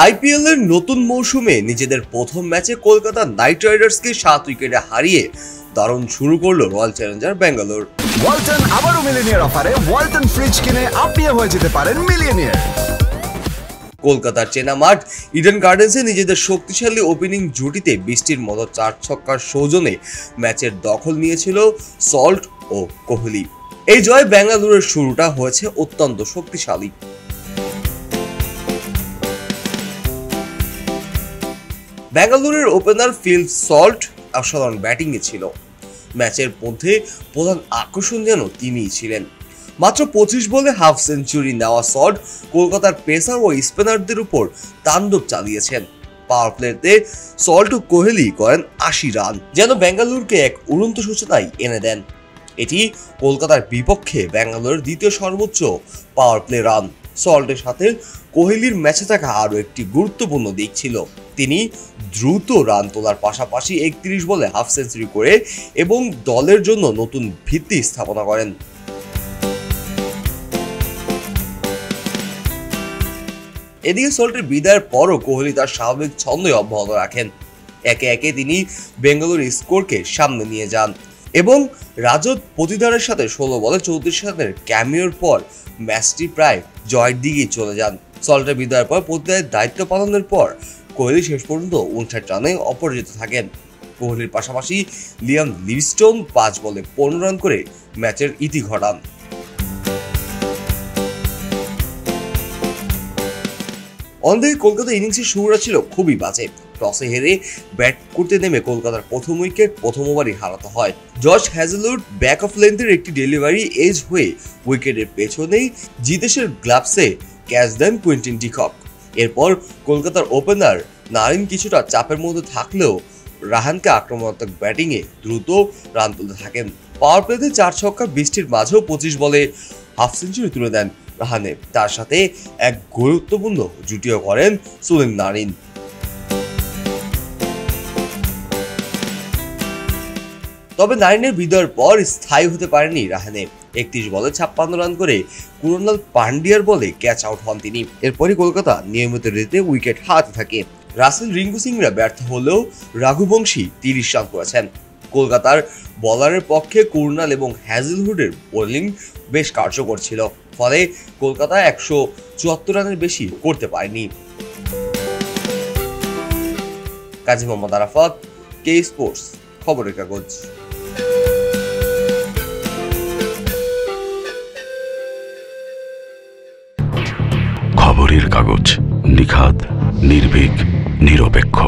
IPL এর নতুন মৌসুমে নিজেদের প্রথম ম্যাচে কলকাতা নাইট রাইডার্সকে 7 উইকেটে হারিয়ে দারুণ শুরু করলো রয়্যাল চ্যালেঞ্জার ব্যাঙ্গালোর। ওয়ালটন আবারও মিলিয়নিয়ার অফারে ওয়ালটন ফ্রিজ কিনে আপনিও হয়ে যেতে পারেন মিলিয়নিয়ার। কলকাতার চেনা মাঠ ইডেন গার্ডেন্সে নিজেদের শক্তিশালী ওপেনিং জুটিতে বৃষ্টির মতো 4 ছক্কার সৌজন্যে ম্যাচের দখল নিয়েছিল সল্ট ও কোহলি। এই জয় ব্যাঙ্গালোরের শুরুটা হয়েছে অত্যন্ত শক্তিশালী। ব্যাঙ্গালোরের ওপেনার ফিল সল্ট অসাধারণ ব্যাটিংয়ে ছিল। ম্যাচের মধ্যে প্রধান আকর্ষণ যেন তিনিই ছিলেন। মাত্র 25 বলে হাফ সেঞ্চুরি নেওয়া সল্ট কলকাতার পেসার ও স্পিনারদের উপর তাণ্ডব চালিয়েছেন। পাওয়ার প্লেতে সল্ট ও কোহলি করেন 80 রান, যেন বেঙ্গালুরুকে এক উড়ন্ত সূচনায় এনে দেন। এটি কলকাতার বিপক্ষে ব্যাঙ্গালোরের দ্বিতীয় সর্বোচ্চ পাওয়ার প্লে রান। সল্টের সাথে কোহলির ম্যাচে থাকা আরও একটি গুরুত্বপূর্ণ দিক ছিল, তিনি দ্রুত রান তোলার পাশাপাশি 31 বলে হাফ সেঞ্চুরি করে এবং দলের জন্য নতুন ভিত্তি স্থাপনা করেন। এদিকে সল্টের বিদায়ের পরও কোহলি তার স্বাভাবিক ছন্দে অব্যাহত রাখেন। একে একে তিনি বেঙ্গালুরু স্কোরকে সামনে নিয়ে যান এবং রাজত পতিদারের সাথে 16 বলে 34 রানের ক্যামিওর পর ম্যাচটি প্রায় জয়ের দিকেই চলে যান। সল্টের বিদায়ের পর পতিদারের দায়িত্ব পালনের পর কোহলি শেষ পর্যন্ত 59 রানে অপরাজিত থাকেন। কোহলির পাশাপাশি লিয়াম লিভিংস্টোন 5 বলে 15 রান করে ম্যাচের ইতি ঘটান। অন্যদিকে কলকাতা ইনিংসের শুরুটা ছিল খুবই বাজে। টসে হেরে ব্যাট করতে নেমে কলকাতার প্রথম উইকেট প্রথম ওভারই হারাতে হয়। জশ হ্যাজেলউড ব্যাক অফ লেন্থের একটি ডেলিভারি এজ হয়ে উইকেটের পেছনেই জিতেশের গ্লাভসে ক্যাচ দেন কুইন্টন ডিকক। এরপর কলকাতার ওপেনার নারিন কিছুটা চাপের মধ্যে থাকলেও রাহানকে আক্রমণাত্মক ব্যাটিংয়ে দ্রুত রান তুলতে থাকেন। পাওয়ার প্লেতে 4 ছক্কা বৃষ্টির মাঝেও 25 বলে হাফ সেঞ্চুরি তুলে দেন রাহানে। তার সাথে এক গুরুত্বপূর্ণ জুটিও করেন সুনীল নারিন। তবে নারিনের বিদায়ের পর স্থায়ী হতে পারেনি রাহানে। 31 বলে 56 রান করে কুরুনাল পান্ডিয়ার বলে ক্যাচ আউট হন তিনি। এরপরই কলকাতা নিয়মিত রেতে উইকেট হারাতে থাকে। রাসেল রিঙ্কু সিংরা ব্যর্থ হলেও রঘুবংশী 30 রান করেছেন। কলকাতার বলারের পক্ষে কুরনাল এবং হ্যাজেলউডের বোলিং বেশ কার্যকর ছিল, ফলে কলকাতা 174 রানের বেশি করতে পারেনি। কাজী মোহাম্মদ আরাফাত, কে স্পোর্টস, খবরের কাগজ। খবরের কাগজ, নিখাত, নির্ভীক, নিরপেক্ষ।